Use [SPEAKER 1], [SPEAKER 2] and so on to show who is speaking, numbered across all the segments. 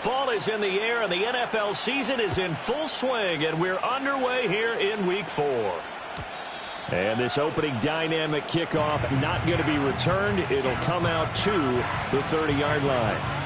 [SPEAKER 1] Fall is in the air, and the NFL season is in full swing, and we're underway here in Week 4. And this opening dynamic kickoff not going to be returned. It'll come out to the 30-yard line.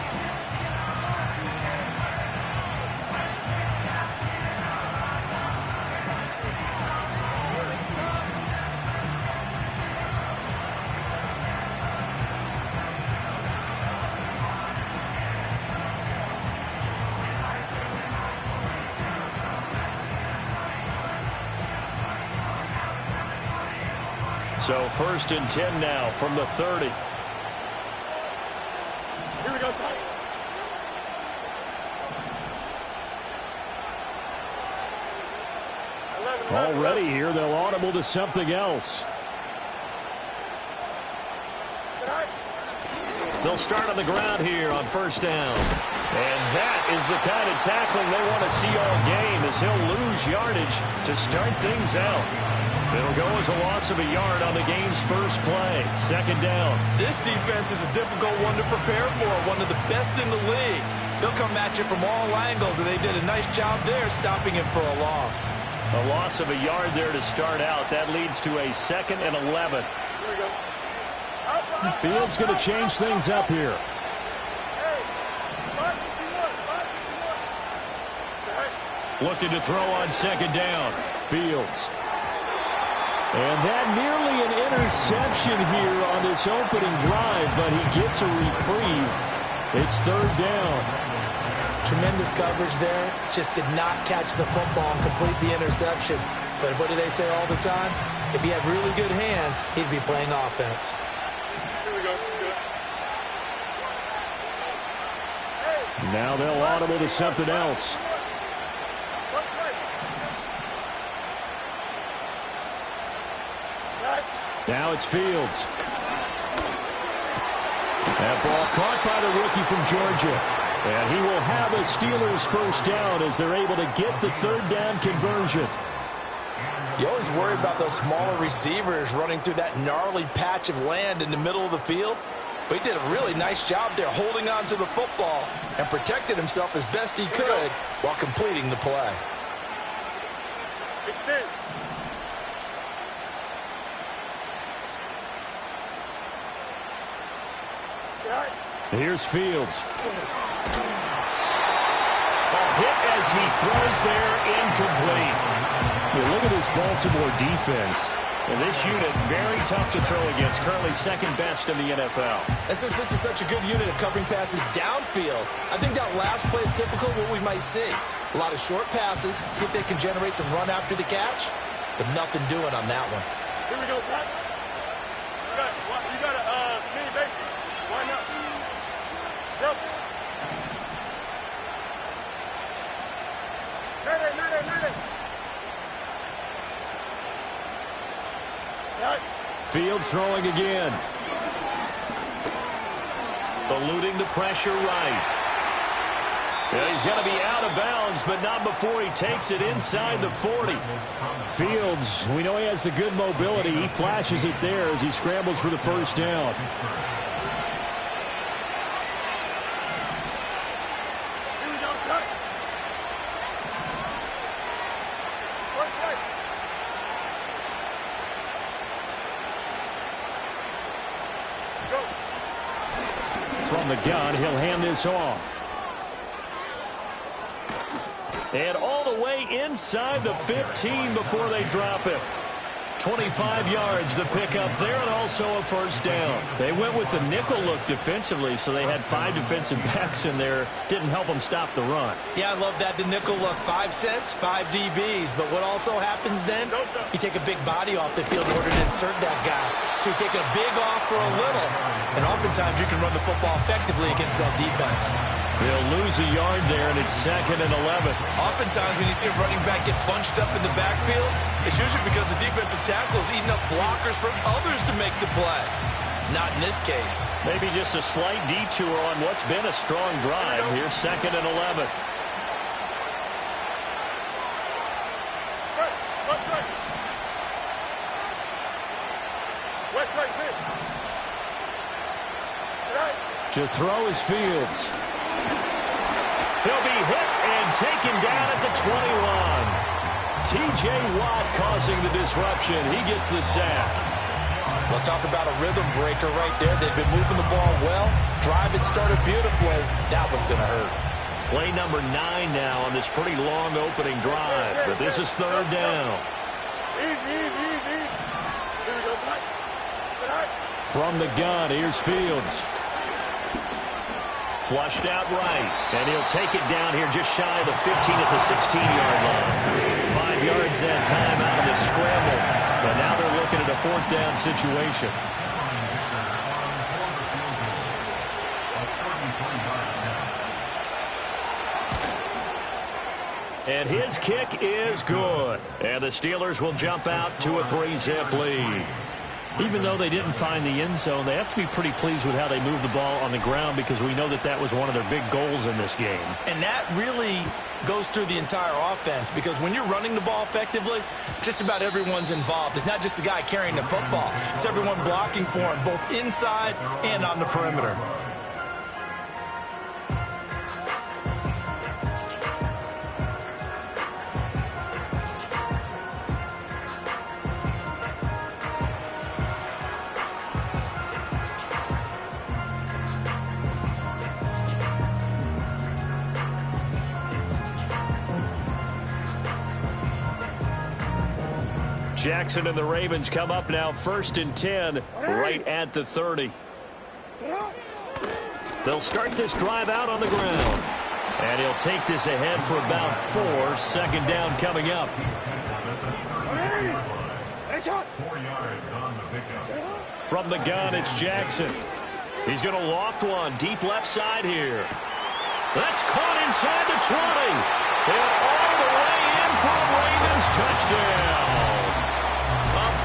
[SPEAKER 1] So 1st and 10 now from the 30.
[SPEAKER 2] Here we go, son.
[SPEAKER 1] Already here, they'll audible to something else. They'll start on the ground here on 1st down. And that is the kind of tackling they want to see all game, as he'll lose yardage to start things out. It'll go as a loss of a yard on the game's first play. 2nd down.
[SPEAKER 3] This defense is a difficult one to prepare for, one of the best in the league. They'll come at you from all angles, and they did a nice job there stopping him for a loss.
[SPEAKER 1] A loss of a yard there to start out. That leads to a 2nd and 11.
[SPEAKER 2] Here we go.
[SPEAKER 1] Fields going to change things up here. Looking to throw on 2nd down. Fields. And that nearly an interception here on this opening drive, but he gets a reprieve. It's 3rd down.
[SPEAKER 3] Tremendous coverage there. Just did not catch the football and complete the interception. But what do they say all the time? If he had really good hands, he'd be playing offense.
[SPEAKER 2] Here we go.
[SPEAKER 1] Now they'll audible to something else. Now it's Fields. That ball caught by the rookie from Georgia. And he will have a Steelers 1st down as they're able to get the 3rd down conversion.
[SPEAKER 3] You always worry about those smaller receivers running through that gnarly patch of land in the middle of the field. But he did a really nice job there holding on to the football and protected himself as best he could while completing the play.
[SPEAKER 2] Extend.
[SPEAKER 1] Here's Fields. A hit as he throws there, incomplete. Well, look at this Baltimore defense. And this unit, very tough to throw against. Currently 2nd best in the NFL.
[SPEAKER 3] And since this is such a good unit of covering passes downfield, I think that last play is typical of what we might see. A lot of short passes, see if they can generate some run after the catch, but nothing doing on that one.
[SPEAKER 2] Here we go, son. You got a mini basic. Why not? Yep. Ready.
[SPEAKER 1] Fields throwing again. Eluding the pressure right. Yeah, he's going to be out of bounds, but not before he takes it inside the 40. Fields, we know he has the good mobility. He flashes it there as he scrambles for the 1st down.
[SPEAKER 2] Here we go, son.
[SPEAKER 1] From the gun, he'll hand this off. And all the way inside the 15 before they drop it. 25 yards the pickup there, and also a 1st down. They went with the nickel look defensively, so they had 5 defensive backs in there. Didn't help them stop the run.
[SPEAKER 3] Yeah, I love that, the nickel look. 5 cents, 5 DBs. But what also happens then? You take a big body off the field in order to insert that guy. So you're taking a big off for a little. And oftentimes you can run the football effectively against that defense.
[SPEAKER 1] They'll lose a yard there, and it's 2nd and 11.
[SPEAKER 3] Oftentimes when you see a running back get bunched up in the backfield, it's usually because the defensive tackle is eating up blockers for others to make the play. Not in this case.
[SPEAKER 1] Maybe just a slight detour on what's been a strong drive. Here's 2nd and 11.
[SPEAKER 2] West right,
[SPEAKER 1] To throw is Fields. He'll be hit and taken down at the 21. T.J. Watt causing the disruption. He gets the sack.
[SPEAKER 3] We'll talk about a rhythm breaker right there. They've been moving the ball well. Drive it started beautifully. That one's going to hurt.
[SPEAKER 1] Play number 9 now on this pretty long opening drive. But this is third down.
[SPEAKER 2] Easy. Here we go, Mike.
[SPEAKER 1] From the gun, here's Fields. Flushed out right. And he'll take it down here just shy of the 15 at the 16-yard line. 5 yards that time out of the scramble. But now they're looking at a fourth down situation. And his kick is good. And the Steelers will jump out to a 3-zip lead. Even though they didn't find the end zone, they have to be pretty pleased with how they moved the ball on the ground because we know that was one of their big goals in this game.
[SPEAKER 3] And that really goes through the entire offense because when you're running the ball effectively, just about everyone's involved. It's not just the guy carrying the football. It's everyone blocking for him, both inside and on the perimeter.
[SPEAKER 1] Jackson and the Ravens come up now 1st and 10 right at the 30. They'll start this drive out on the ground. And he'll take this ahead for about 4. 2nd down coming up. From the gun, it's Jackson. He's going to loft one deep left side here. That's caught inside the 20. And all the way in for a Ravens touchdown.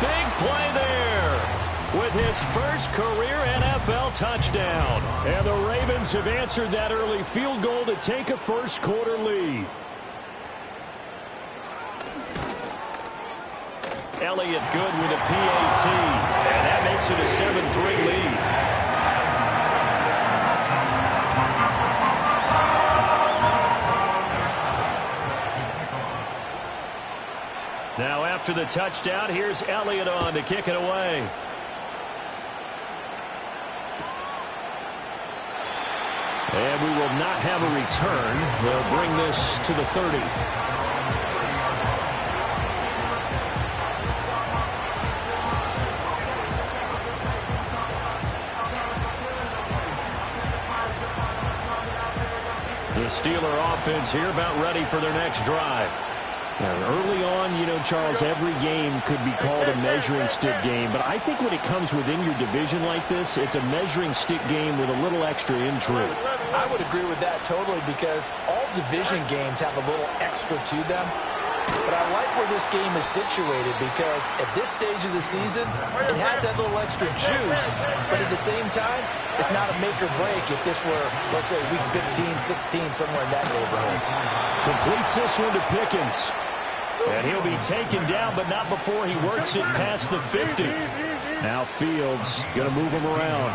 [SPEAKER 1] Big play there with his first career NFL touchdown. And the Ravens have answered that early field goal to take a first-quarter lead. Elliott good with a PAT. And that makes it a 7-3 lead. Now after the touchdown, here's Elliott on to kick it away. And we will not have a return. They'll bring this to the 30. The Steeler offense here about ready for their next drive. Now, early on, Charles, every game could be called a measuring stick game. But I think when it comes within your division like this, it's a measuring stick game with a little extra intrigue.
[SPEAKER 3] I would agree with that totally because all division games have a little extra to them. But I like where this game is situated because at this stage of the season, it has that little extra juice. But at the same time, it's not a make or break if this were, let's say, week 15, 16, somewhere in that neighborhood.
[SPEAKER 1] Completes this one to Pickens. And he'll be taken down, but not before he works it past the 50. Now Fields going to move him around.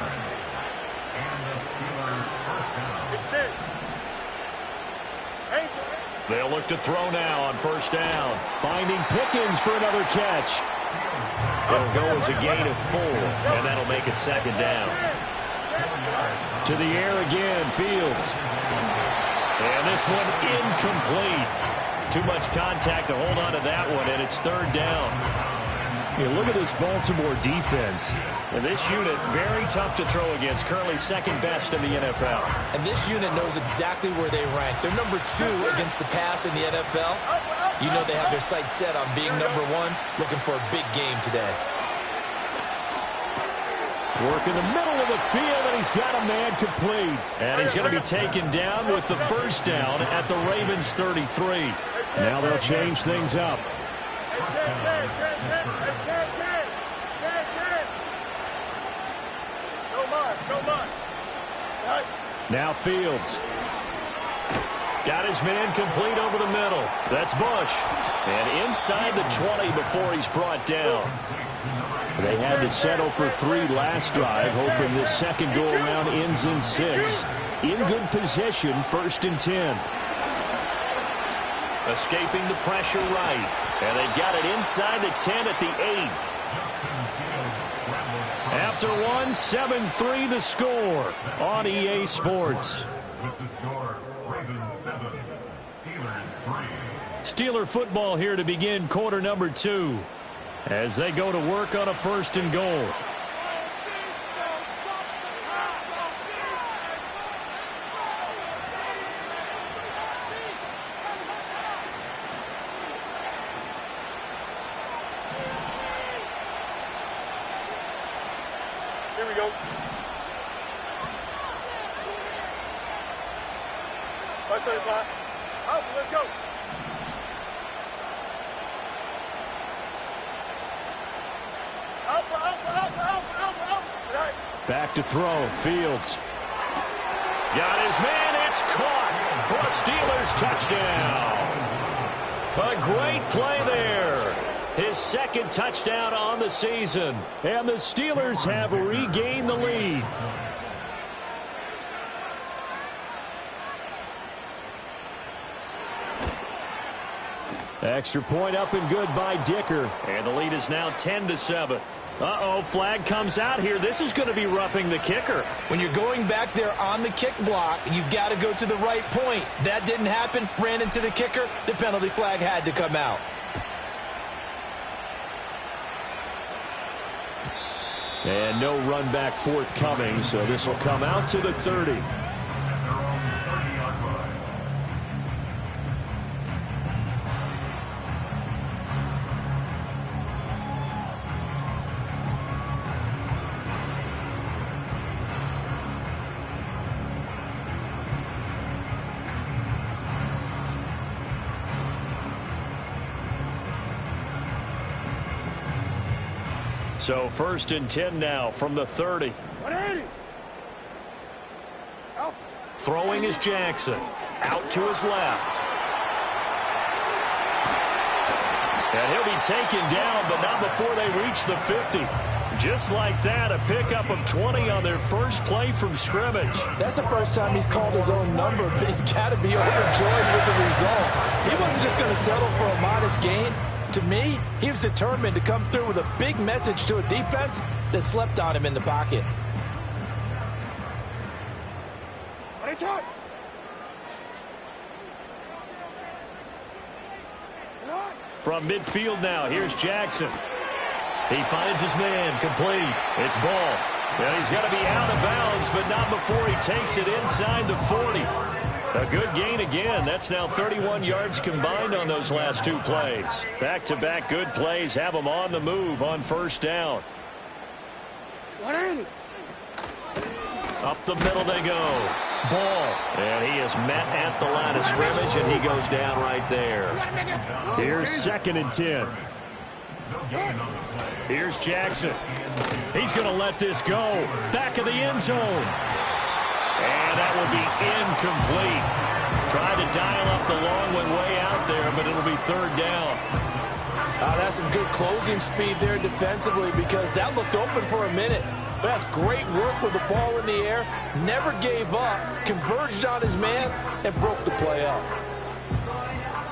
[SPEAKER 1] They'll look to throw now on 1st down. Finding Pickens for another catch. It'll go as a gain of 4, and that'll make it 2nd down. To the air again, Fields. And this one incomplete. Too much contact to hold on to that one, and it's 3rd down. Look at this Baltimore defense. And this unit, very tough to throw against, currently 2nd best in the NFL.
[SPEAKER 3] And this unit knows exactly where they rank. They're number 2 against the pass in the NFL. You know they have their sights set on being number 1, looking for a big game today.
[SPEAKER 1] Work in the middle of the field, and he's got a man complete. And he's going to be taken down with the 1st down at the Ravens 33. Now they'll change things up. Now Fields. Got his man complete over the middle. That's Bush. And inside the 20 before he's brought down. They had to settle for 3 last drive, hoping this second go-around ends in 6. In good possession, 1st and 10. Escaping the pressure right. And they've got it inside the 10 at the 8. After 1, 7-3 the score on EA Sports. Steeler football here to begin quarter number 2 as they go to work on a 1st and goal.
[SPEAKER 2] Here we go. Right side is line. Out, let's go.
[SPEAKER 1] Back to throw. Fields. Got his man. It's caught for a Steelers touchdown. A great play there. His 2nd touchdown on the season. And the Steelers have regained the lead. Extra point up and good by Dicker. And the lead is now 10-7. Uh-oh, flag comes out here. This is going to be roughing the kicker.
[SPEAKER 3] When you're going back there on the kick block, you've got to go to the right point. That didn't happen. Ran into the kicker. The penalty flag had to come out.
[SPEAKER 1] And no run back forthcoming, so this will come out to the 30. So 1st and 10 now from the 30.
[SPEAKER 2] 180. Out.
[SPEAKER 1] Throwing is Jackson. Out to his left. And he'll be taken down, but not before they reach the 50. Just like that, a pickup of 20 on their first play from scrimmage.
[SPEAKER 3] That's the first time he's called his own number, but he's got to be overjoyed with the results. He wasn't just going to settle for a modest gain. To me, he was determined to come through with a big message to a defense that slept on him in the pocket.
[SPEAKER 1] From midfield now, here's Jackson. He finds his man, complete. It's ball. Well, he's got to be out of bounds, but not before he takes it inside the 40. A good gain again. That's now 31 yards combined on those last 2 plays. Back-to-back good plays have them on the move on 1st down. Up the middle they go. Ball. And he is met at the line of scrimmage, and he goes down right there. Here's 2nd and 10. Here's Jackson. He's going to let this go. Back of the end zone. And that will be incomplete. Tried to dial up the long one way out there, but it'll be 3rd down.
[SPEAKER 3] That's some good closing speed there defensively because that looked open for a minute. But that's great work with the ball in the air. Never gave up, converged on his man, and broke the play up.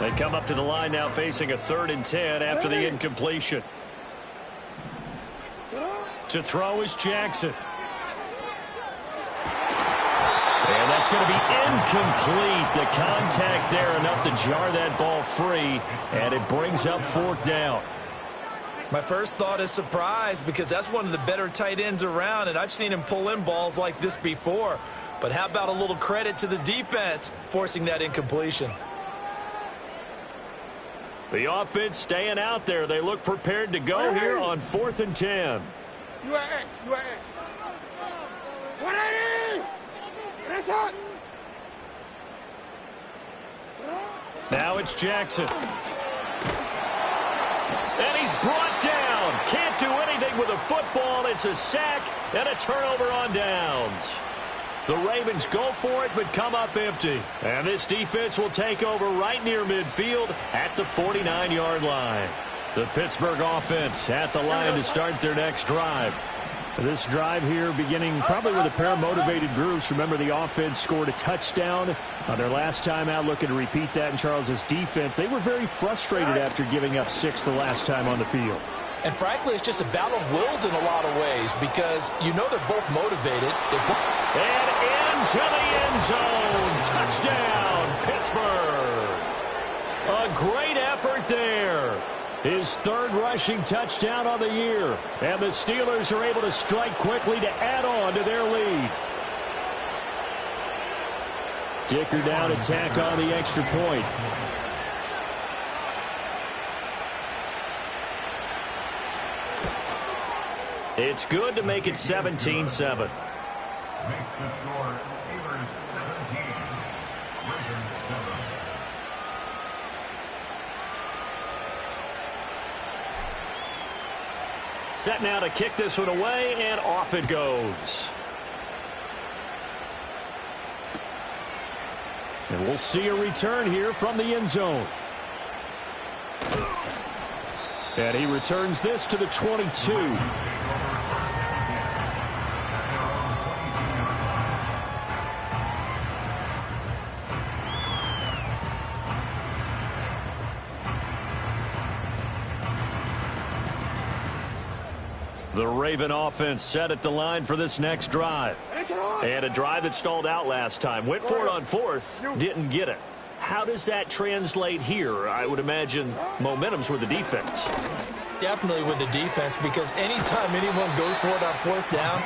[SPEAKER 1] They come up to the line now facing a 3rd and 10 after the incompletion. To throw is Jackson. And that's going to be incomplete. The contact there enough to jar that ball free, and it brings up 4th down.
[SPEAKER 3] My first thought is surprise because that's one of the better tight ends around, and I've seen him pull in balls like this before. But how about a little credit to the defense forcing that incompletion?
[SPEAKER 1] The offense staying out there. They look prepared to go here on 4th and 10.
[SPEAKER 2] You are X. You are X. 180. Finish it.
[SPEAKER 1] Now it's Jackson. And he's brought down. Can't do anything with a football. It's a sack and a turnover on downs. The Ravens go for it but come up empty. And this defense will take over right near midfield at the 49-yard line. The Pittsburgh offense at the line to start their next drive.
[SPEAKER 4] This drive here beginning probably with a pair of motivated groups. Remember, the offense scored a touchdown on their last time out, looking to repeat that in Charles' defense. They were very frustrated after giving up 6 the last time on the field.
[SPEAKER 3] And frankly, it's just a battle of wills in a lot of ways because you know they're both motivated.
[SPEAKER 1] And into the end zone. Touchdown, Pittsburgh. A great effort there. His 3rd rushing touchdown on the year. And the Steelers are able to strike quickly to add on to their lead. Dicker down to tack on the extra point. It's good to make it 17-7.
[SPEAKER 5] Makes the score Steelers 17, Ravens 7.
[SPEAKER 1] Set now to kick this one away, and off it goes.
[SPEAKER 4] And we'll see a return here from the end zone. And he returns this to the 22.
[SPEAKER 1] The Raven offense set at the line for this next drive. And a drive that stalled out last time. Went for it on 4th, didn't get it. How does that translate here? I would imagine momentum's with the defense.
[SPEAKER 3] Definitely with the defense, because anytime anyone goes for it on 4th down,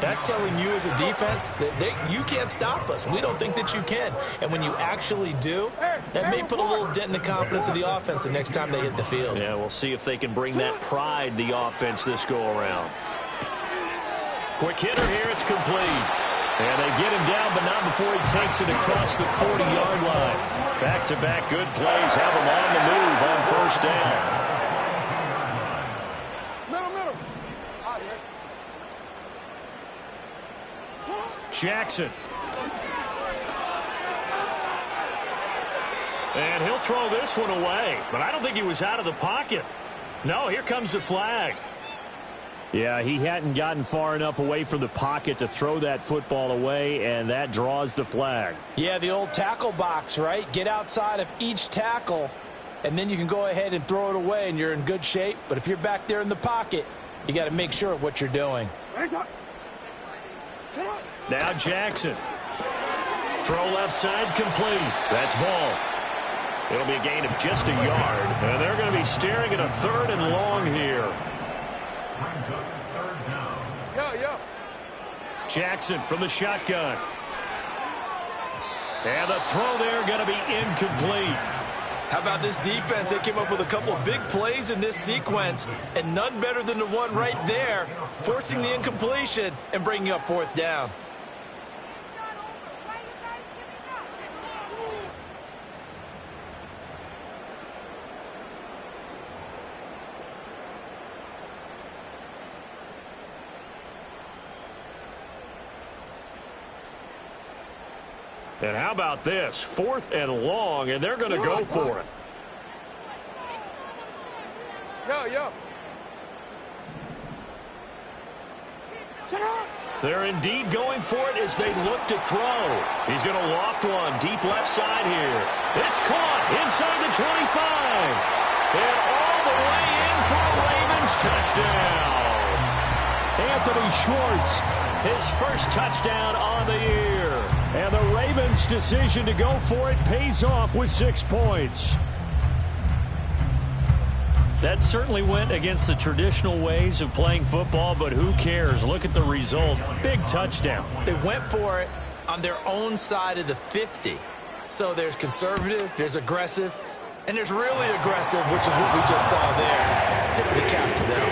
[SPEAKER 3] that's telling you as a defense that you can't stop us. We don't think that you can. And when you actually do, that may put a little dent in the confidence of the offense the next time they hit the field.
[SPEAKER 1] Yeah, we'll see if they can bring that pride, the offense, this go-around. Quick hitter here, it's complete. And they get him down, but not before he takes it across the 40-yard line. Back-to-back good plays have him on the move on 1st down.
[SPEAKER 4] Jackson.
[SPEAKER 1] And he'll throw this one away. But I don't think he was out of the pocket. No, here comes the flag.
[SPEAKER 4] Yeah, he hadn't gotten far enough away from the pocket to throw that football away, and that draws the flag.
[SPEAKER 3] Yeah, the old tackle box, right? Get outside of each tackle, and then you can go ahead and throw it away, and you're in good shape. But if you're back there in the pocket, you got to make sure of what you're doing.
[SPEAKER 1] Now Jackson. Throw left side complete. That's ball. It'll be a gain of just a yard. And they're going to be staring at a 3rd and long here.
[SPEAKER 5] Brings up 3rd down.
[SPEAKER 1] Jackson from the shotgun. And the throw there going to be incomplete.
[SPEAKER 3] How about this defense? They came up with a couple of big plays in this sequence, and none better than the one right there, forcing the incompletion and bringing up 4th down.
[SPEAKER 1] And how about this? 4th and long, and they're going to go for it. They're indeed going for it as they look to throw. He's going to loft one deep left side here. It's caught inside the 25. And all the way in for a Ravens touchdown.
[SPEAKER 4] Anthony Schwartz,
[SPEAKER 1] his first touchdown on the year.
[SPEAKER 4] And the Ravens' decision to go for it pays off with 6 points.
[SPEAKER 1] That certainly went against the traditional ways of playing football, but who cares? Look at the result. Big touchdown.
[SPEAKER 3] They went for it on their own side of the 50. So there's conservative, there's aggressive, and there's really aggressive, which is what we just saw there. Tip of the cap to them.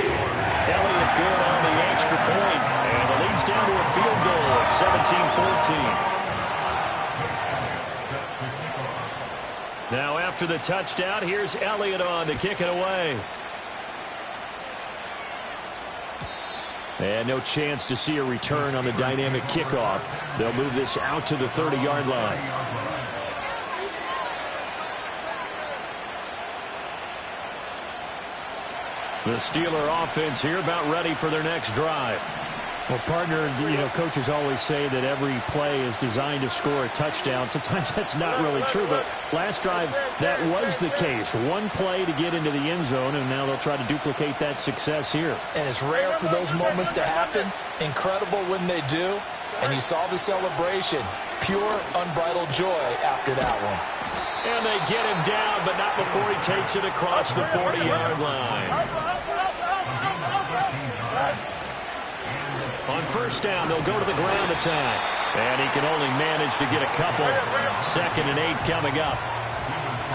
[SPEAKER 1] Elliott good on the extra point, and the lead's down to a field goal at 17-14. Now after the touchdown, here's Elliott on to kick it away.
[SPEAKER 4] And no chance to see a return on the dynamic kickoff. They'll move this out to the 30-yard line.
[SPEAKER 1] The Steeler offense here about ready for their next drive.
[SPEAKER 4] Well, partner, coaches always say that every play is designed to score a touchdown. Sometimes that's not really true, but last drive, that was the case. One play to get into the end zone, and now they'll try to duplicate that success here.
[SPEAKER 3] And it's rare for those moments to happen. Incredible when they do. And you saw the celebration. Pure, unbridled joy after that one.
[SPEAKER 1] And they get him down, but not before he takes it across the 40-yard line. On first down, they'll go to the ground attack. And he can only manage to get a couple. 2nd and 8 coming up.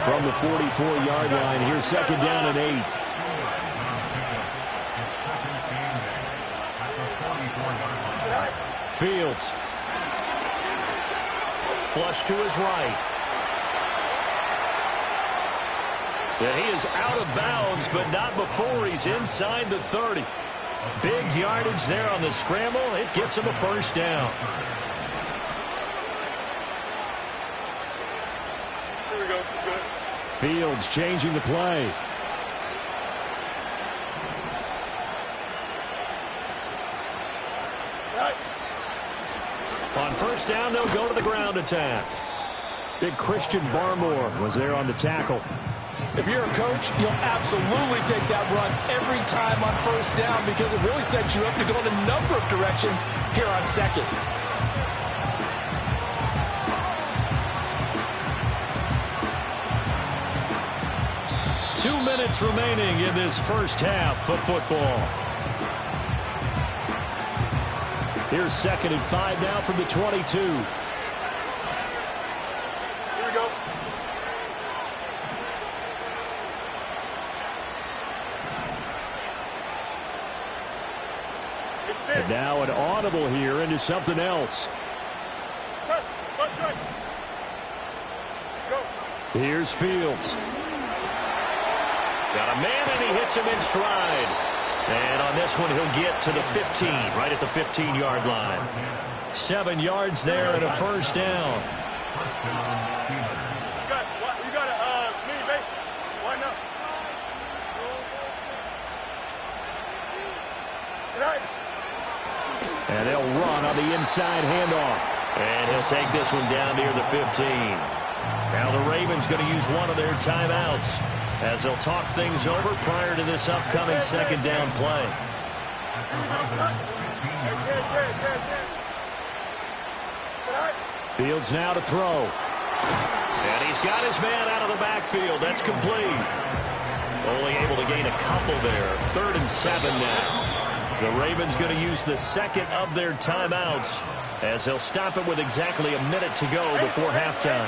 [SPEAKER 4] From the 44-yard line, here's 2nd down and 8.
[SPEAKER 1] Fields. Flush to his right. And he is out of bounds, but not before he's inside the 30. Big yardage there on the scramble. It gets him a first down.
[SPEAKER 2] Here we go. Good.
[SPEAKER 4] Fields changing the play.
[SPEAKER 2] Right.
[SPEAKER 1] On first down, they'll go to the ground attack.
[SPEAKER 4] Big Christian Barmore was there on the tackle.
[SPEAKER 3] If you're a coach, you'll absolutely take that run every time on first down because it really sets you up to go in a number of directions here on 2nd.
[SPEAKER 1] Two minutes remaining in this first half of football.
[SPEAKER 4] Here's 2nd and 5 now from the 22.
[SPEAKER 2] Here we go.
[SPEAKER 4] And now an audible here into something else.
[SPEAKER 2] Press right. Go.
[SPEAKER 4] Here's Fields.
[SPEAKER 1] Got a man, and he hits him in stride. And on this one, he'll get to the 15, right at the 15-yard line. 7 yards there and a first down.
[SPEAKER 2] You got a mini base. Why not? Right.
[SPEAKER 4] And they'll run on the inside handoff.
[SPEAKER 1] And he'll take this one down near the 15. Now the Ravens going to use one of their timeouts as they'll talk things over prior to this upcoming 2nd down play.
[SPEAKER 4] Fields now to throw.
[SPEAKER 1] And he's got his man out of the backfield. That's complete. Only able to gain a couple there. 3rd and 7 now. The Ravens going to use the 2nd of their timeouts as they'll stop it with exactly a minute to go before halftime.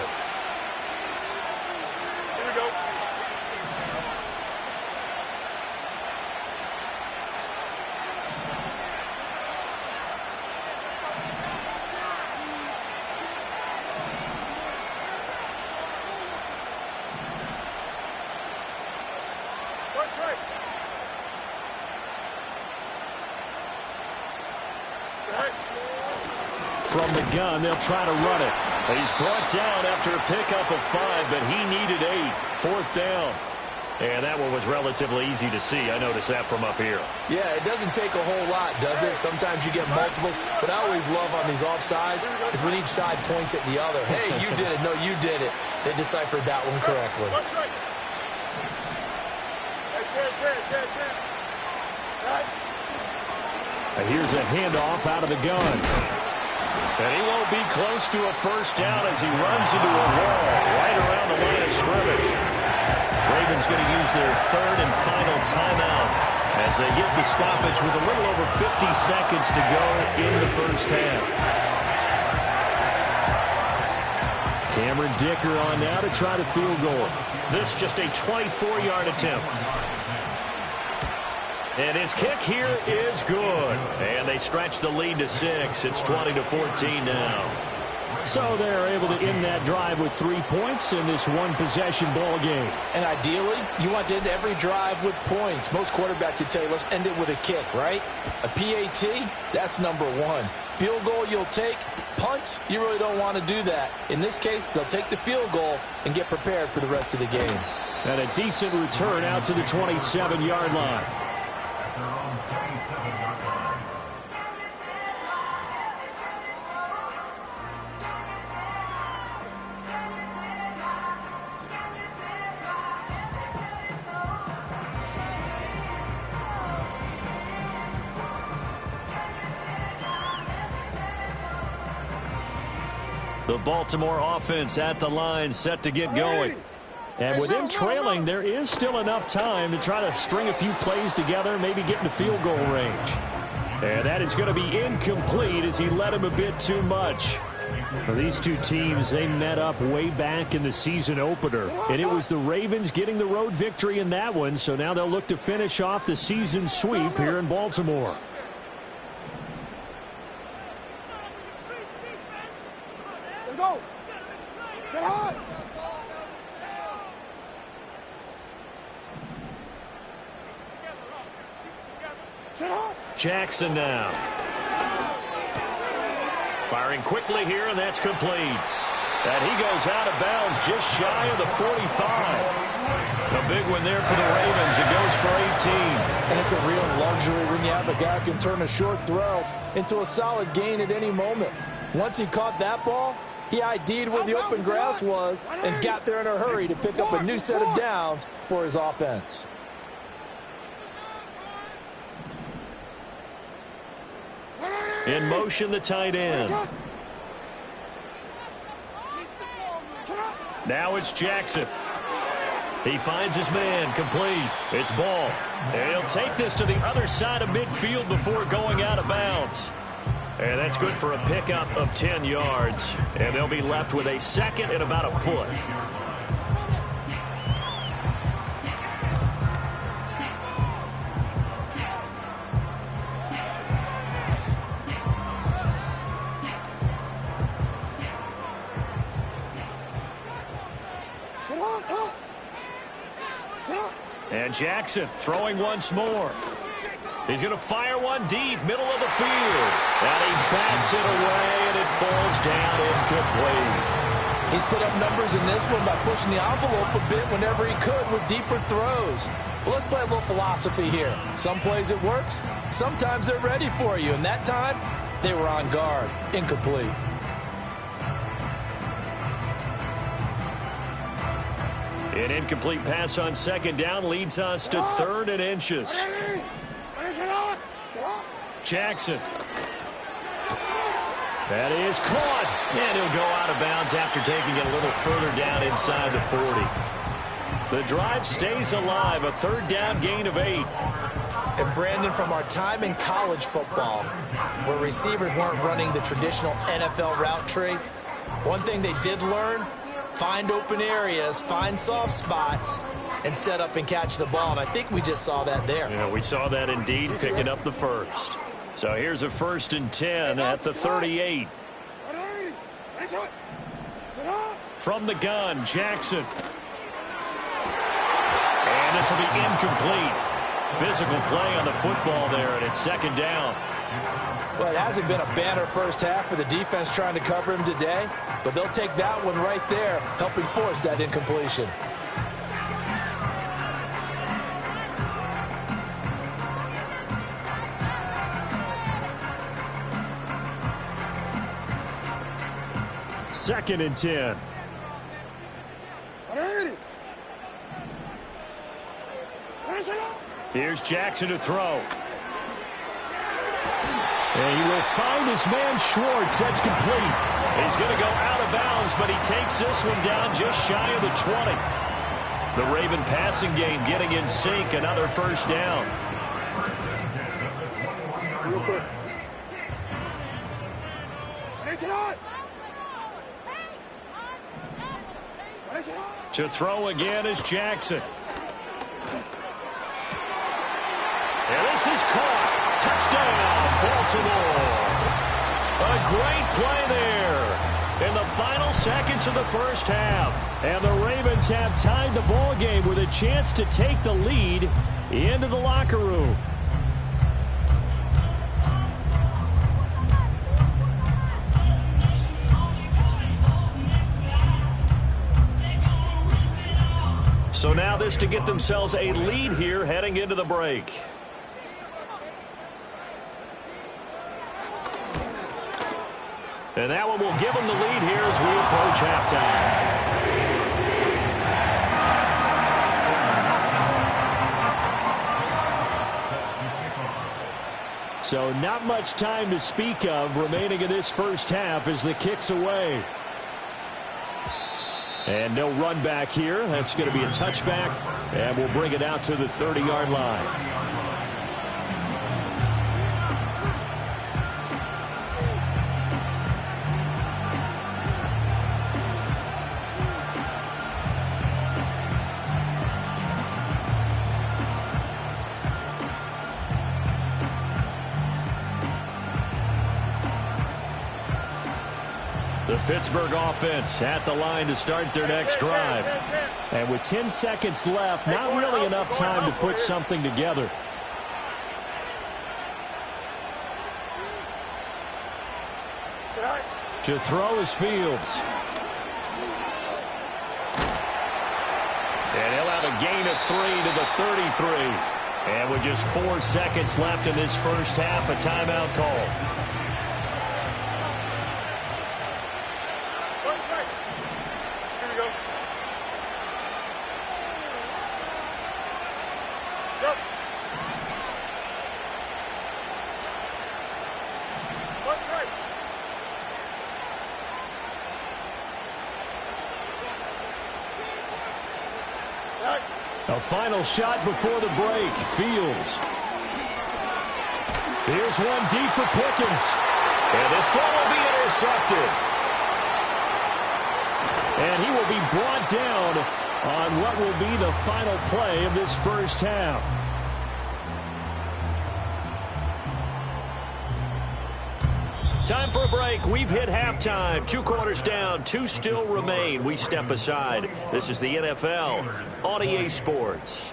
[SPEAKER 2] Here we go. Punch right.
[SPEAKER 4] From the gun, they'll try to run it.
[SPEAKER 1] He's brought down after a pickup of 5, but he needed 8. 4th down. And that one was relatively easy to see. I noticed that from up here.
[SPEAKER 3] Yeah, it doesn't take a whole lot, does it? Sometimes you get multiples. What I always love on these offsides is when each side points at the other. Hey, you did it. No, you did it. They deciphered that one correctly.
[SPEAKER 4] And here's a handoff out of the gun.
[SPEAKER 1] And he won't be close to a first down as he runs into a wall right around the line of scrimmage. Ravens going to use their 3rd and final timeout as they get the stoppage with a little over 50 seconds to go in the first half.
[SPEAKER 4] Cameron Dicker on now to try the field goal.
[SPEAKER 1] This just a 24-yard attempt. And his kick here is good. And they stretch the lead to 6. It's 20-14 now.
[SPEAKER 4] So they're able to end that drive with 3 points in this one-possession ball game.
[SPEAKER 3] And ideally, you want to end every drive with points. Most quarterbacks would tell you, let's end it with a kick, right? A PAT, that's number 1. Field goal you'll take. Punts, you really don't want to do that. In this case, they'll take the field goal and get prepared for the rest of the game.
[SPEAKER 4] And a decent return out to the 27-yard line.
[SPEAKER 1] The Baltimore offense at the line, set to get going.
[SPEAKER 4] And with them trailing, there is still enough time to try to string a few plays together, maybe get into field goal range. And that is going to be incomplete as he led him a bit too much. Well, these two teams, they met up way back in the season opener. And it was the Ravens getting the road victory in that one, so now they'll look to finish off the season sweep here in Baltimore.
[SPEAKER 2] Let's go. Get high.
[SPEAKER 1] Jackson now. Firing quickly here, and that's complete. And he goes out of bounds just shy of the 45. A big one there for the Ravens. It goes for 18.
[SPEAKER 3] And it's a real luxury when you have a guy who can turn a short throw into a solid gain at any moment. Once he caught that ball, he ID'd where the open grass was and got there in a hurry to pick up a new set of downs for his offense.
[SPEAKER 1] In motion, the tight end. Now it's Jackson. He finds his man, complete. It's Ball. And he'll take this to the other side of midfield before going out of bounds. And that's good for a pickup of 10 yards. And they'll be left with a second and about a foot. And Jackson throwing once more. He's going to fire one deep, middle of the field. And he bats it away, and it falls down incomplete.
[SPEAKER 3] He's put up numbers in this one by pushing the envelope a bit whenever he could with deeper throws. Well, let's play a little philosophy here. Some plays it works. Sometimes they're ready for you. And that time, they were on guard. Incomplete.
[SPEAKER 1] An incomplete pass on second down leads us to 3rd and inches. Jackson. That is caught. And he'll go out of bounds after taking it a little further down inside the 40. The drive stays alive. A 3rd down gain of 8.
[SPEAKER 3] And Brandon, from our time in college football, where receivers weren't running the traditional NFL route tree, one thing they did learn: find open areas, find soft spots, and set up and catch the ball. And I think we just saw that there.
[SPEAKER 1] Yeah, we saw that indeed, picking up the first. So here's a 1st and 10 at the 38. From the gun, Jackson. And this will be incomplete. Physical play on the football there, and it's 2nd down.
[SPEAKER 3] Well, it hasn't been a banner first half for the defense trying to cover him today, but they'll take that one right there, helping force that incompletion.
[SPEAKER 4] Second and 10.
[SPEAKER 1] Here's Jackson to throw.
[SPEAKER 4] And he will find his man Schwartz. That's complete.
[SPEAKER 1] He's going to go out of bounds, but he takes this one down just shy of the 20. The Raven passing game getting in sync. Another 1st down.
[SPEAKER 2] Real quick.
[SPEAKER 1] To throw again is Jackson. And this is caught. Touchdown, Baltimore. A great play there in the final seconds of the first half.
[SPEAKER 4] And the Ravens have tied the ball game with a chance to take the lead into the locker room.
[SPEAKER 1] So now this to get themselves a lead here heading into the break. And that one will give them the lead here as we approach halftime.
[SPEAKER 4] So not much time to speak of remaining in this first half as the kick's away. And no run back here. That's going to be a touchback, and we'll bring it out to the 30-yard line. The Pittsburgh offense at the line to start their next drive. And with 10 seconds left, not really enough time to put something together. To throw is Fields. And he'll have a gain of 3 to the 33. And with just 4 seconds left in this first half, a timeout call. A final shot before the break. Fields. Here's one deep for Pickens. And this throw will be intercepted. And he will be brought down on what will be the final play of this first half. Time for a break. We've hit halftime. 2 quarters down. 2 still remain. We step aside. This is the NFL on EA Sports.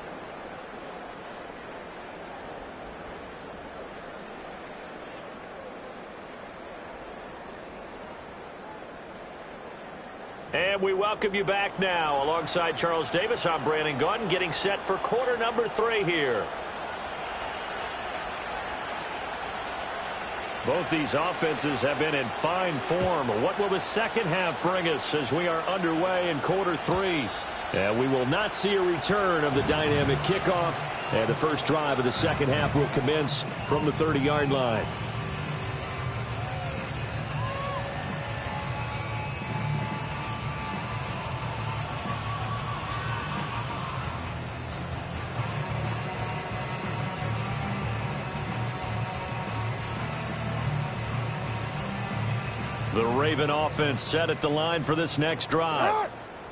[SPEAKER 4] And we welcome you back now. Alongside Charles Davis, I'm Brandon Gaudin, getting set for quarter number 3 here. Both these offenses have been in fine form. What will the second half bring us as we are underway in quarter 3? And we will not see a return of the dynamic kickoff. And the first drive of the second half will commence from the 30-yard line. The Raven offense set at the line for this next drive.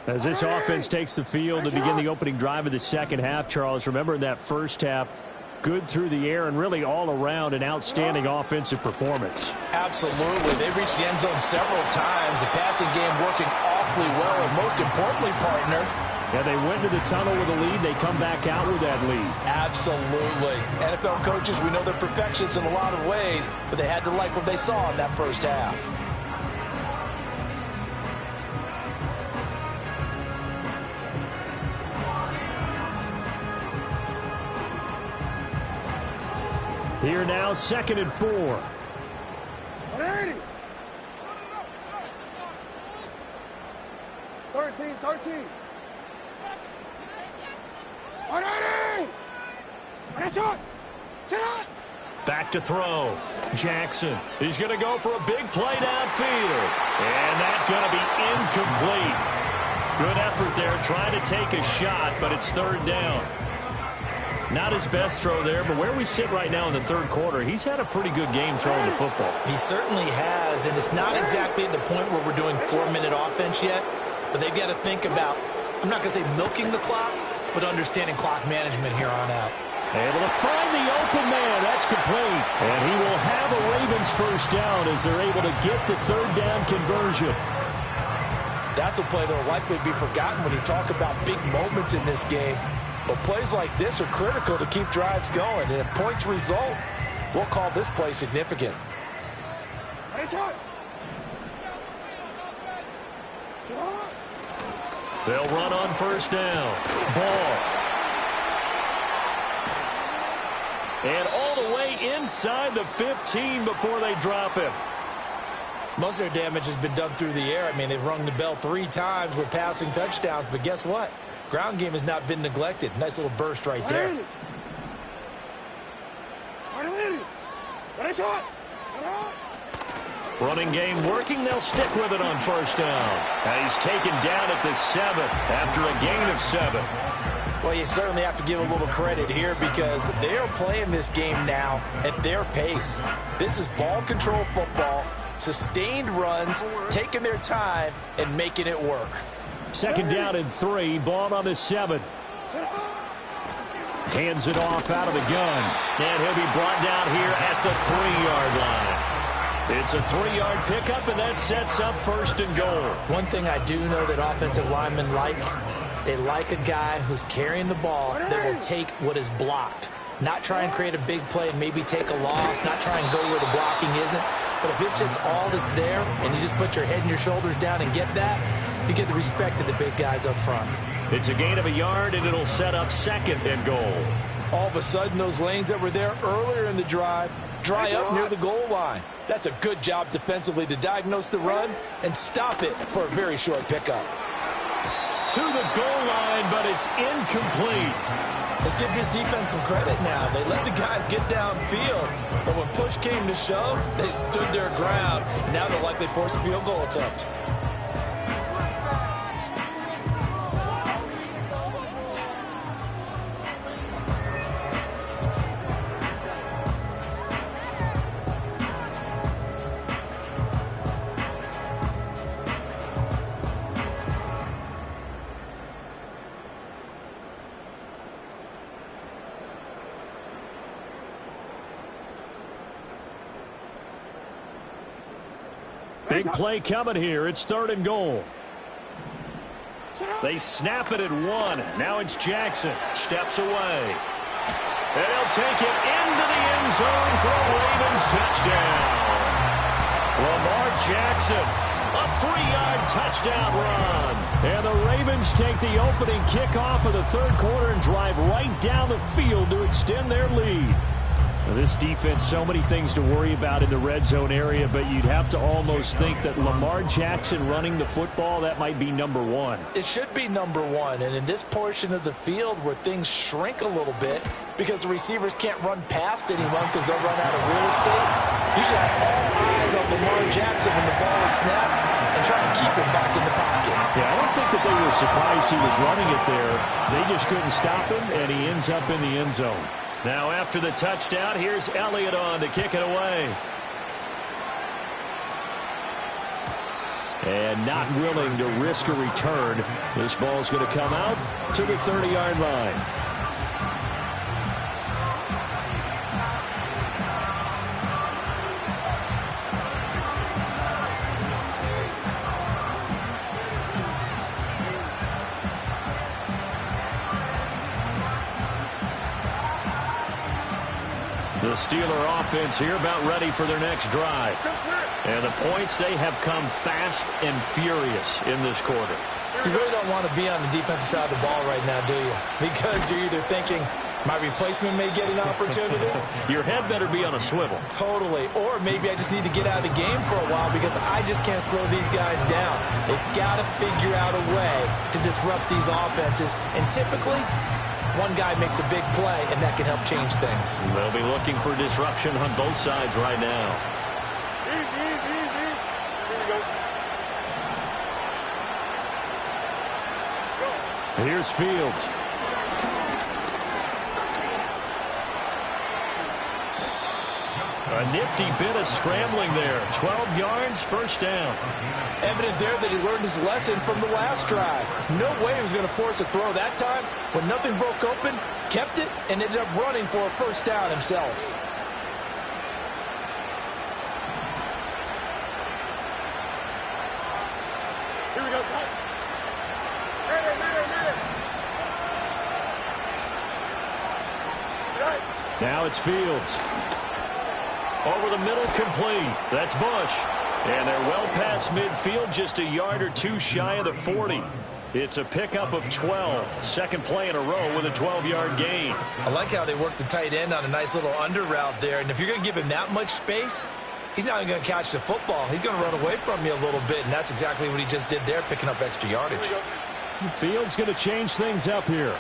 [SPEAKER 4] As this offense takes the field to begin the opening drive of the second half, Charles, remember in that first half, good through the air and really all around an outstanding offensive performance.
[SPEAKER 3] Absolutely. They reached the end zone several times. The passing game working awfully well, and most importantly, partner,
[SPEAKER 4] yeah, they went to the tunnel with a lead. They come back out with that lead.
[SPEAKER 3] Absolutely. NFL coaches, we know they're perfectionists in a lot of ways, but they had to like what they saw in that first half.
[SPEAKER 4] Here now, 2nd and 4.
[SPEAKER 2] 180. 13. 180.
[SPEAKER 1] Back to throw. Jackson. He's going to go for a big play downfield. And that's going to be incomplete. Good effort there, trying to take a shot, but it's 3rd down. Not his best throw there, but where we sit right now in the 3rd quarter, he's had a pretty good game throwing the football.
[SPEAKER 3] He certainly has, and it's not exactly at the point where we're doing 4-minute offense yet, but they've got to think about, I'm not going to say milking the clock, but understanding clock management here on out.
[SPEAKER 4] Able to find the open man. That's complete. And he will have a Ravens first down as they're able to get the 3rd down conversion.
[SPEAKER 3] That's a play that will likely be forgotten when you talk about big moments in this game. But plays like this are critical to keep drives going. And if points result, we'll call this play significant.
[SPEAKER 1] They'll run on first down. Ball. And all the way inside the 15 before they drop him.
[SPEAKER 3] Most of their damage has been done through the air. I mean, they've rung the bell 3 times with passing touchdowns. But guess what? Ground game has not been neglected. Nice little burst right there.
[SPEAKER 1] Running game working. They'll stick with it on first down. And he's taken down at the 7 after a gain of 7.
[SPEAKER 3] Well, you certainly have to give a little credit here because they are playing this game now at their pace. This is ball control football, sustained runs, taking their time and making it work.
[SPEAKER 4] Second down and 3, ball on the 7. Hands it off out of the gun.
[SPEAKER 1] And he'll be brought down here at the 3-yard line. It's a 3-yard pickup, and that sets up first and goal.
[SPEAKER 3] One thing I do know that offensive linemen like, they like a guy who's carrying the ball that will take what is blocked. Not try and create a big play and maybe take a loss, not try and go where the blocking isn't. But if it's just all that's there and you just put your head and your shoulders down and get that, you get the respect of the big guys up front.
[SPEAKER 1] It's a gain of a yard, and it'll set up second and goal.
[SPEAKER 3] All of a sudden, those lanes that were there earlier in the drive dry up near the goal line. That's a good job defensively to diagnose the run and stop it for a very short pickup.
[SPEAKER 1] To the goal line, but it's incomplete.
[SPEAKER 3] Let's give this defense some credit now. They let the guys get downfield, but when push came to shove, they stood their ground, and now they'll likely force a field goal attempt.
[SPEAKER 4] Big play coming here. It's third and goal.
[SPEAKER 1] They snap it at 1. Now it's Jackson. Steps away. And he'll take it into the end zone for a Ravens touchdown. Lamar Jackson, a 3-yard touchdown run.
[SPEAKER 4] And the Ravens take the opening kickoff of the third quarter and drive right down the field to extend their lead. Now, this defense, so many things to worry about in the red zone area, but you'd have to almost think that Lamar Jackson running the football, that might be number 1.
[SPEAKER 3] It should be number 1, and in this portion of the field where things shrink a little bit because the receivers can't run past anyone because they'll run out of real estate, you should have all eyes on Lamar Jackson when the ball is snapped and try to keep him back in the pocket.
[SPEAKER 4] Yeah, I don't think that they were surprised he was running it there. They just couldn't stop him, and he ends up in the end zone.
[SPEAKER 1] Now after the touchdown, here's Elliott on to kick it away.
[SPEAKER 4] And not willing to risk a return. This ball's going to come out to the 30-yard line.
[SPEAKER 1] The Steeler offense here about ready for their next drive. And the points, they have come fast and furious in this quarter.
[SPEAKER 3] You really don't want to be on the defensive side of the ball right now, do you? Because you're either thinking, my replacement may get an opportunity.
[SPEAKER 1] Your head better be on a swivel.
[SPEAKER 3] Totally. Or maybe I just need to get out of the game for a while because I just can't slow these guys down. They've got to figure out a way to disrupt these offenses. And typically, one guy makes a big play, and that can help change things.
[SPEAKER 1] They'll be looking for disruption on both sides right now.
[SPEAKER 2] Easy. Here we go.
[SPEAKER 4] Here's Fields.
[SPEAKER 1] A nifty bit of scrambling there. 12 yards, first down.
[SPEAKER 3] Evident there that he learned his lesson from the last drive. No way he was going to force a throw that time. When nothing broke open, kept it, and ended up running for a first down himself.
[SPEAKER 2] Here we go, son. Ready. Right.
[SPEAKER 4] Now it's Fields.
[SPEAKER 1] Over the middle, complete. That's Bush. And they're well past midfield, just a yard or two shy of the 40. It's a pickup of 12. Second play in a row with a 12-yard gain.
[SPEAKER 3] I like how they worked the tight end on a nice little under route there. And if you're going to give him that much space, he's not even going to catch the football. He's going to run away from you a little bit, and that's exactly what he just did there, picking up extra yardage.
[SPEAKER 4] Fields going to change things up here.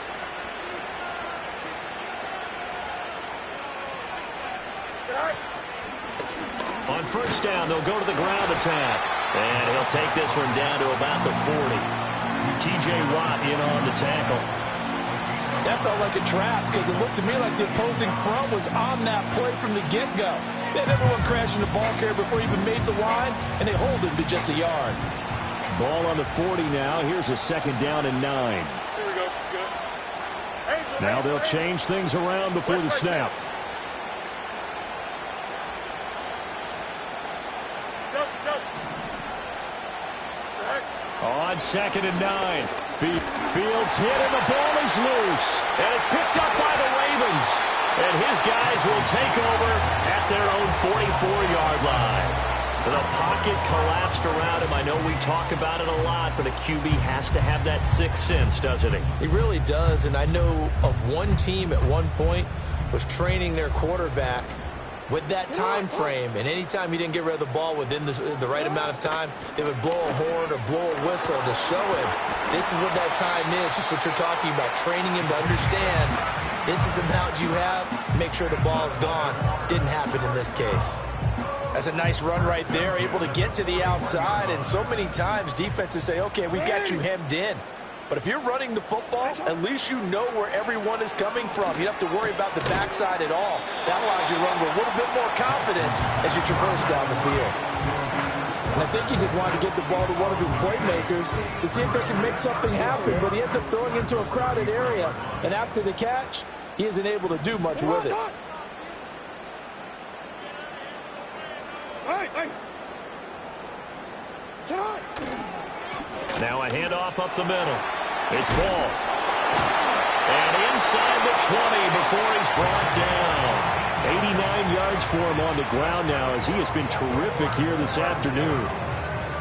[SPEAKER 1] On first down. They'll go to the ground attack. And he'll take this one down to about the 40. T.J. Watt in on the tackle.
[SPEAKER 3] That felt like a trap because it looked to me like the opposing front was on that play from the get-go. They had everyone crashing the ball carrier before he even made the line, and they hold him to just a yard.
[SPEAKER 4] Ball on the 40 now. Here's a second down and 9.
[SPEAKER 2] Here we go. Good. Angel,
[SPEAKER 4] Now
[SPEAKER 2] Angel,
[SPEAKER 4] they'll
[SPEAKER 2] Angel.
[SPEAKER 4] change things around before the snap. On second and 9. Fields hit and the ball is loose.
[SPEAKER 1] And it's picked up by the Ravens. And his guys will take over at their own 44-yard line. The pocket collapsed around him. I know we talk about it a lot, but a QB has to have that sixth sense, doesn't he?
[SPEAKER 3] He really does, and I know of one team at one point was training their quarterback with that time frame, and anytime he didn't get rid of the ball within the right amount of time, they would blow a horn or blow a whistle to show him this is what that time is, just what you're talking about, training him to understand this is the amount you have, make sure the ball's gone. Didn't happen in this case. That's a nice run right there, able to get to the outside, and so many times defenses say, okay, we got you hemmed in. But if you're running the football, at least you know where everyone is coming from. You don't have to worry about the backside at all. That allows you to run with a little bit more confidence as you traverse down the field. And I think he just wanted to get the ball to one of his playmakers to see if they can make something happen, but he ends up throwing into a crowded area, and after the catch, he isn't able to do much with it.
[SPEAKER 1] Now a handoff up the middle. It's Ball. And inside the 20 before he's brought down.
[SPEAKER 4] 89 yards for him on the ground now as he has been terrific here this afternoon.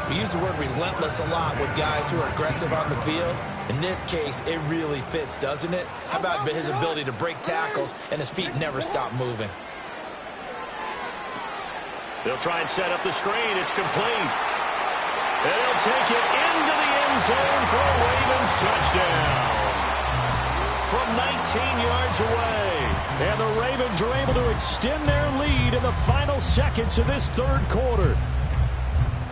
[SPEAKER 3] We use the word relentless a lot with guys who are aggressive on the field. In this case, it really fits, doesn't it? How about his ability to break tackles and his feet never stop moving?
[SPEAKER 1] They'll try and set up the screen. It's complete. And they'll take it into the end zone for a Ravens touchdown. From 19 yards away.
[SPEAKER 4] And the Ravens are able to extend their lead in the final seconds of this third quarter.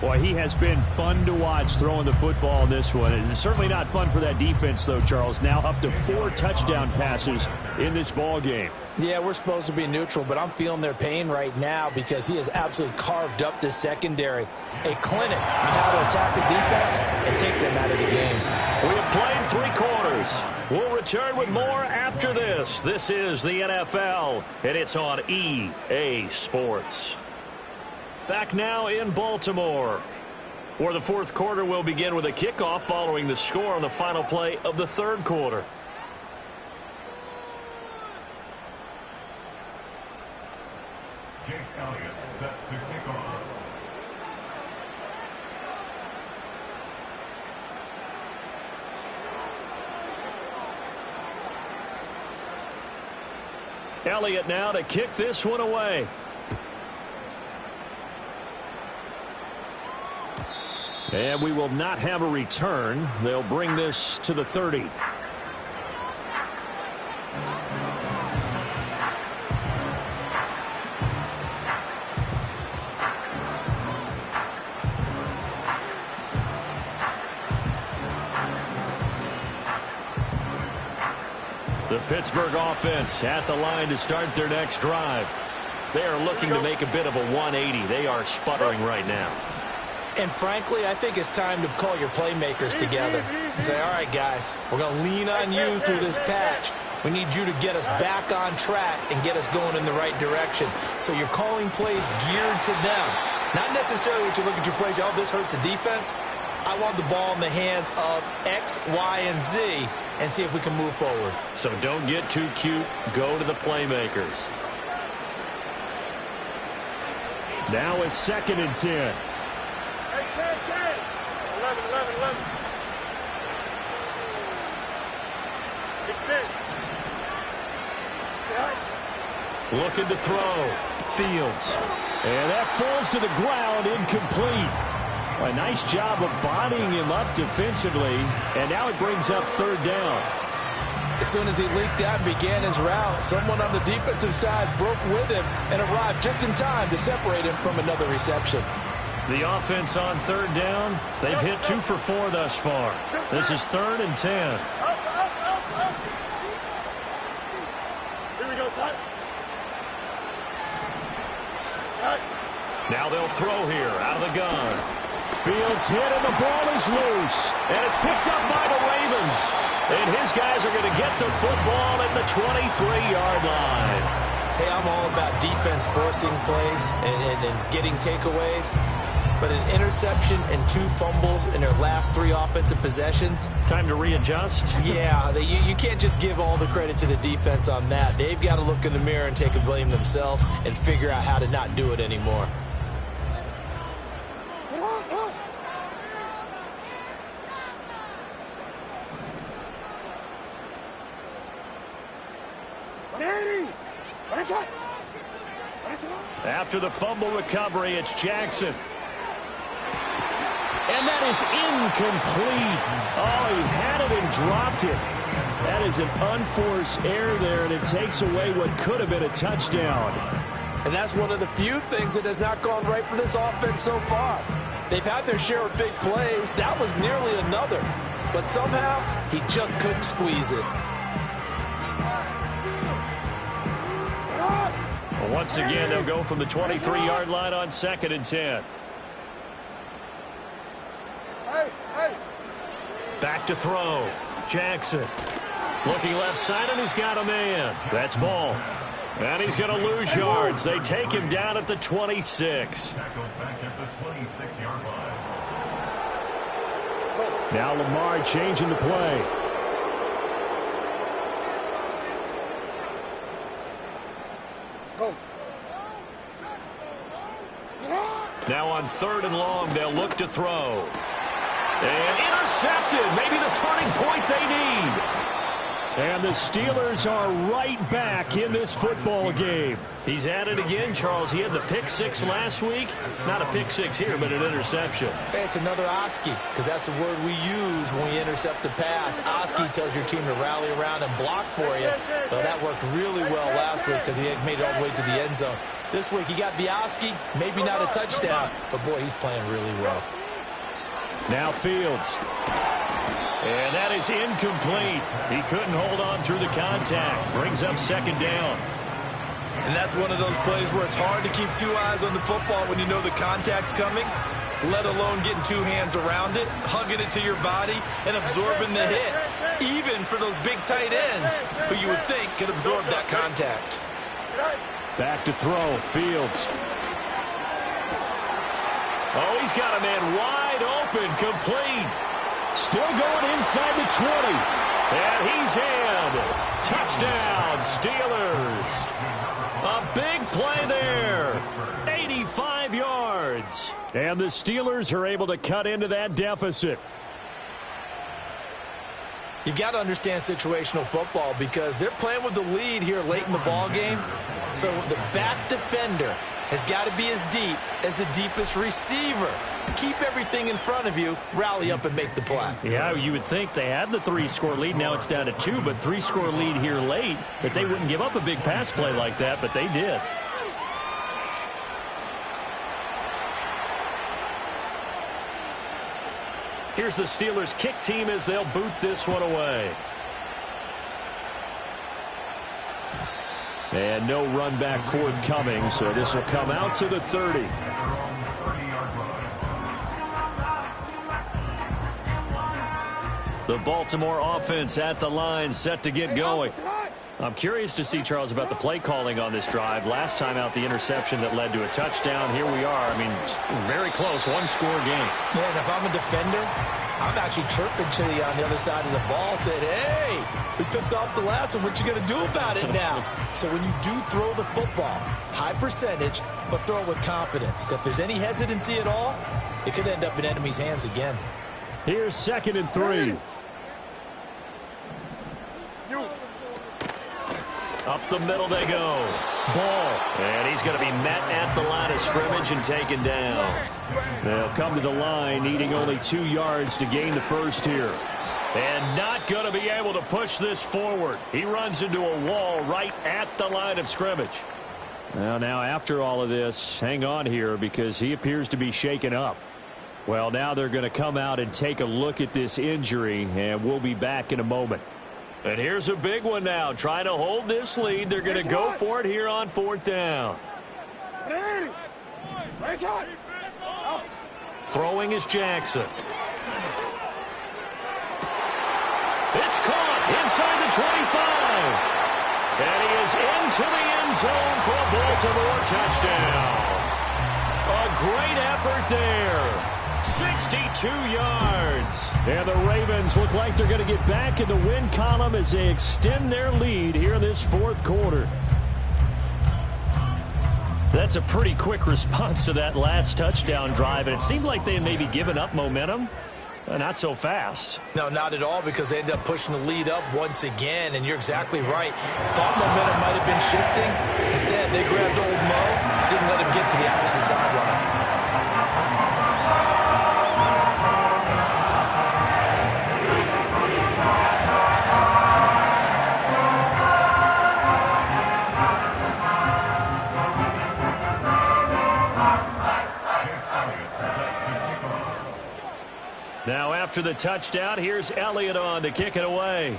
[SPEAKER 4] Boy, he has been fun to watch throwing the football in this one. It's certainly not fun for that defense, though, Charles. Now up to 4 touchdown passes in this ball game.
[SPEAKER 3] Yeah, we're supposed to be neutral, but I'm feeling their pain right now because he has absolutely carved up this secondary. A clinic on how to attack the defense and take them out of the game.
[SPEAKER 1] We have played 3 quarters. We'll return with more after this. This is the NFL, and it's on EA Sports. Back now in Baltimore, where the fourth quarter will begin with a kickoff following the score on the final play of the third quarter.
[SPEAKER 5] Jake Elliott set to kick off.
[SPEAKER 1] Elliott now to kick this one away.
[SPEAKER 4] And we will not have a return. They'll bring this to the 30.
[SPEAKER 1] The Pittsburgh offense at the line to start their next drive. They are looking to make a bit of a 180. They are sputtering right now.
[SPEAKER 3] And frankly, I think it's time to call your playmakers together and say, all right, guys, we're going to lean on you through this patch. We need you to get us back on track and get us going in the right direction. So you're calling plays geared to them. Not necessarily what you look at your plays, oh, this hurts the defense. I want the ball in the hands of X, Y, and Z and see if we can move forward.
[SPEAKER 1] So don't get too cute. Go to the playmakers.
[SPEAKER 4] Now it's 2nd and 10.
[SPEAKER 2] Hey, 10. 11. Extend.
[SPEAKER 1] Looking to throw. Fields.
[SPEAKER 4] And that falls to the ground, incomplete. A nice job of bodying him up defensively, and now it brings up 3rd down.
[SPEAKER 3] As soon as he leaked out and began his route, someone on the defensive side broke with him and arrived just in time to separate him from another reception.
[SPEAKER 1] The offense on third down, they've hit 2 for 4 thus far. This is 3rd and 10.
[SPEAKER 2] Here we go, son.
[SPEAKER 1] Now they'll throw here out of the gun. Fields hit and the ball is loose. And it's picked up by the Ravens. And his guys are going to get the football at the 23-yard line.
[SPEAKER 3] Hey, I'm all about defense forcing plays and getting takeaways. But an interception and 2 fumbles in their last 3 offensive possessions.
[SPEAKER 1] Time to readjust?
[SPEAKER 3] Yeah, you can't just give all the credit to the defense on that. They've got to look in the mirror and take a blame themselves and figure out how to not do it anymore.
[SPEAKER 1] After the fumble recovery, it's Jackson. And that is incomplete. Oh, he had it and dropped it. That is an unforced error there, and it takes away what could have been a touchdown.
[SPEAKER 3] And that's one of the few things that has not gone right for this offense so far. They've had their share of big plays. That was nearly another. But somehow, he just couldn't squeeze it.
[SPEAKER 1] Well, once again, they'll go from the 23-yard line on 2nd and 10. Back to throw. Jackson. Looking left side, and he's got a man. That's Ball. And he's going to lose yards. They take him down at the 26.
[SPEAKER 5] Tackled back at the 26-yard line.
[SPEAKER 4] Now Lamar changing the play.
[SPEAKER 1] Now on 3rd and long, they'll look to throw. And intercepted. Maybe the turning point they need.
[SPEAKER 4] And the Steelers are right back in this football game.
[SPEAKER 1] He's at it again, Charles. He had the pick 6 last week. Not a pick 6 here, but an interception.
[SPEAKER 3] Hey, it's another Oski, because that's the word we use when we intercept the pass. Oski tells your team to rally around and block for you. Well, that worked really well last week because he had made it all the way to the end zone. This week, he got the Oski, maybe not a touchdown, but boy, he's playing really well.
[SPEAKER 4] Now Fields.
[SPEAKER 1] And that is incomplete. He couldn't hold on through the contact. Brings up 2nd down.
[SPEAKER 3] And that's one of those plays where it's hard to keep 2 eyes on the football when you know the contact's coming, let alone getting 2 hands around it, hugging it to your body, and absorbing the hit, even for those big tight ends who you would think could absorb that contact.
[SPEAKER 4] Back to throw. Fields.
[SPEAKER 1] Oh, he's got a man wide open, complete.
[SPEAKER 4] Still going inside the 20.
[SPEAKER 1] And he's in. Touchdown, Steelers. A big play there. 85 yards.
[SPEAKER 4] And the Steelers are able to cut into that deficit.
[SPEAKER 3] You've got to understand situational football because they're playing with the lead here late in the ball game. So the back defender has got to be as deep as the deepest receiver. Keep everything in front of you, rally up and make the play.
[SPEAKER 1] Yeah, you would think they had the 3-score lead. Now it's down to 2, but 3-score lead here late. But they wouldn't give up a big pass play like that, but they did. Here's the Steelers kick team as they'll boot this one away.
[SPEAKER 4] And no run back forthcoming, so this will come out to the 30.
[SPEAKER 1] The Baltimore offense at the line, set to get going. I'm curious to see, Charles, about the play calling on this drive. Last time out, the interception that led to a touchdown. Here we are. I mean, very close, 1-score game.
[SPEAKER 3] Man, if I'm a defender, I'm actually chirping Chili on the other side of the ball, saying, hey, we picked off the last one. What you going to do about it now? So when you do throw the football, high percentage, but throw it with confidence. Because if there's any hesitancy at all, it could end up in enemy's hands again.
[SPEAKER 4] Here's 2nd and 3.
[SPEAKER 1] Up the middle they go. Ball. And he's going to be met at the line of scrimmage and taken down.
[SPEAKER 4] They'll come to the line, needing only 2 yards to gain the first here.
[SPEAKER 1] And not going to be able to push this forward. He runs into a wall right at the line of scrimmage.
[SPEAKER 4] Well, now after all of this, hang on here because he appears to be shaken up. Well, now they're going to come out and take a look at this injury, and we'll be back in a moment.
[SPEAKER 1] And here's a big one now. Trying to hold this lead. They're going to go for it here on 4th down. Throwing is Jackson. It's caught inside the 25. And he is into the end zone for a Baltimore touchdown. A great effort there. 62 yards.
[SPEAKER 4] And the Ravens look like they're going to get back in the win column as they extend their lead here in this 4th quarter. That's a pretty quick response to that last touchdown drive, and it seemed like they had maybe given up momentum. Not so fast.
[SPEAKER 3] No, not at all, because they ended up pushing the lead up once again, and you're exactly right. Thought momentum might have been shifting. Instead, they grabbed old Mo, didn't let him get to the opposite sideline.
[SPEAKER 1] Now after the touchdown, here's Elliott on to kick it away.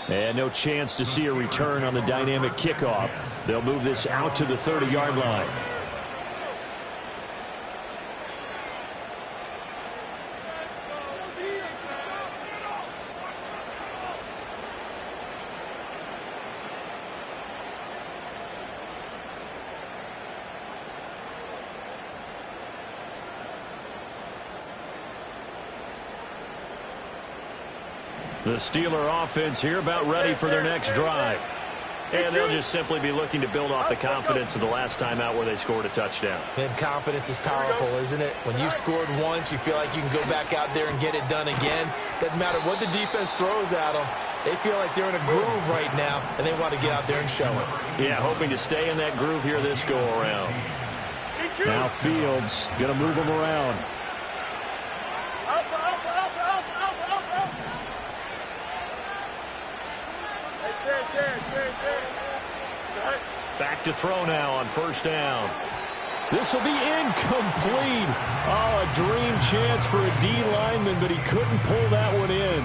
[SPEAKER 4] And no chance to see a return on the dynamic kickoff. They'll move this out to the 30-yard line.
[SPEAKER 1] The Steeler offense here about ready for their next drive. And they'll just simply be looking to build off the confidence of the last time out where they scored a touchdown.
[SPEAKER 3] And confidence is powerful, isn't it? When you've scored once, you feel like you can go back out there and get it done again. Doesn't matter what the defense throws at them. They feel like they're in a groove right now, and they want to get out there and show it.
[SPEAKER 1] Yeah, hoping to stay in that groove here this go-around.
[SPEAKER 4] Now Fields going to move them around.
[SPEAKER 1] Back to throw now on 1st down.
[SPEAKER 4] This will be incomplete. Oh, a dream chance for a D lineman, but he couldn't pull that one in.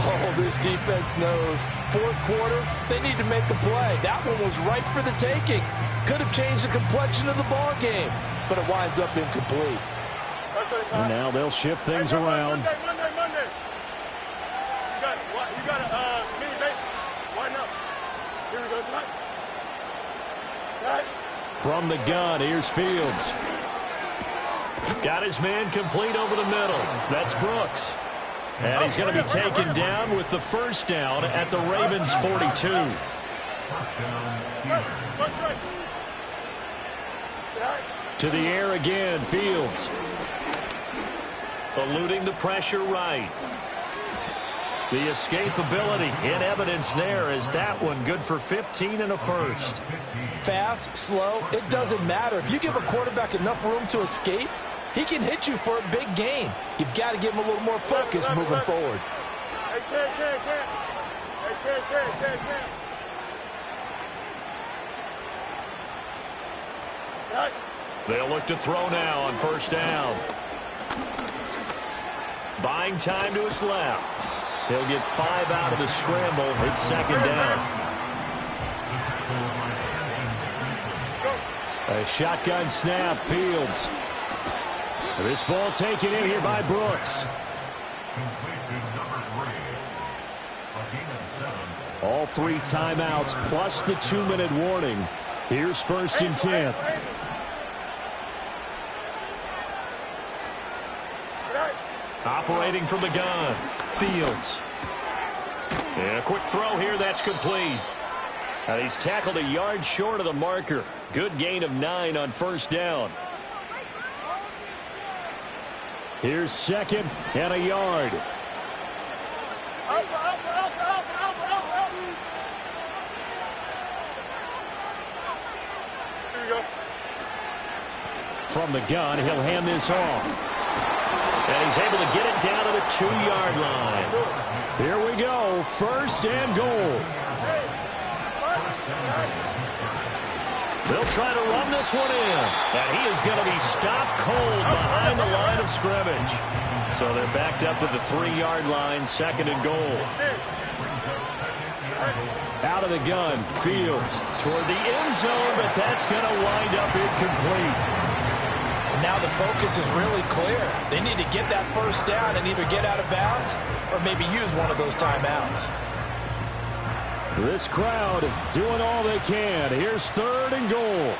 [SPEAKER 3] Oh, this defense knows. 4th quarter, they need to make a play. That one was right for the taking. Could have changed the complexion of the ball game, but it winds up incomplete.
[SPEAKER 4] And now they'll shift things around.
[SPEAKER 2] Monday. You got a mini base. Why not? Here we go tonight.
[SPEAKER 4] From the gun, here's Fields.
[SPEAKER 1] Got his man complete over the middle. That's Brooks. And he's going to be taken down with the 1st down at the Ravens' 42.
[SPEAKER 4] To the air again, Fields.
[SPEAKER 1] Eluding the pressure right. The escapability in evidence there is that one good for 15 and a first.
[SPEAKER 3] Fast, slow, it doesn't matter. If you give a quarterback enough room to escape, he can hit you for a big gain. You've got to give him a little more focus moving forward.
[SPEAKER 1] They'll look to throw now on 1st down. Buying time to his left. He'll get 5 out of the scramble. It's 2nd down.
[SPEAKER 4] A shotgun snap, Fields. This ball taken in here by Brooks. All 3 timeouts plus the 2-minute warning. Here's 1st and 10.
[SPEAKER 1] Operating from the gun, Fields. And a quick throw here, that's complete. He's tackled a yard short of the marker. Good gain of 9 on 1st down.
[SPEAKER 4] Here's 2nd and a yard. From the gun, he'll hand this off.
[SPEAKER 1] And he's able to get it down to the 2-yard line.
[SPEAKER 4] Here we go. 1st and goal.
[SPEAKER 1] They'll try to run this one in. And he is going to be stopped cold behind the line of scrimmage. So they're backed up to the 3-yard line, 2nd and goal.
[SPEAKER 4] Out of the gun, Fields.
[SPEAKER 1] Toward the end zone, but that's going to wind up incomplete.
[SPEAKER 3] And now the focus is really clear. They need to get that 1st down and either get out of bounds or maybe use one of those timeouts.
[SPEAKER 4] This crowd doing all they can. Here's 3rd and goal.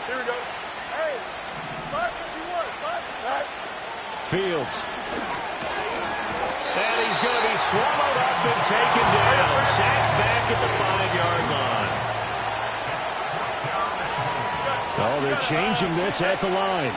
[SPEAKER 2] Here we go. Hey, 551, 5.
[SPEAKER 4] Fields.
[SPEAKER 1] And he's going to be swallowed up and taken down. Sacked back at the 5-yard line.
[SPEAKER 4] Oh, they're changing this at the line.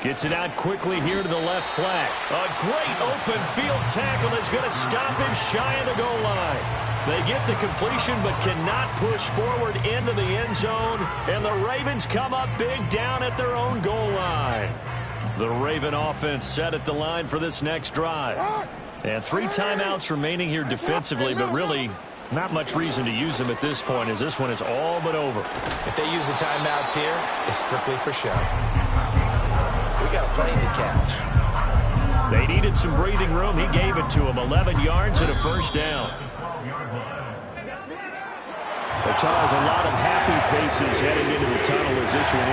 [SPEAKER 1] Gets it out quickly here to the left flat. A great open field tackle is going to stop him shy of the goal line. They get the completion but cannot push forward into the end zone. And the Ravens come up big down at their own goal line. The Raven offense set at the line for this next drive. And 3 timeouts remaining here defensively, but really not much reason to use them at this point as this one is all but over.
[SPEAKER 3] If they use the timeouts here, it's strictly for show. We got a plane to catch.
[SPEAKER 1] They needed some breathing room. He gave it to them. 11 yards and a 1st down.
[SPEAKER 4] But Charles, a lot of happy faces heading into the tunnel as this one ends.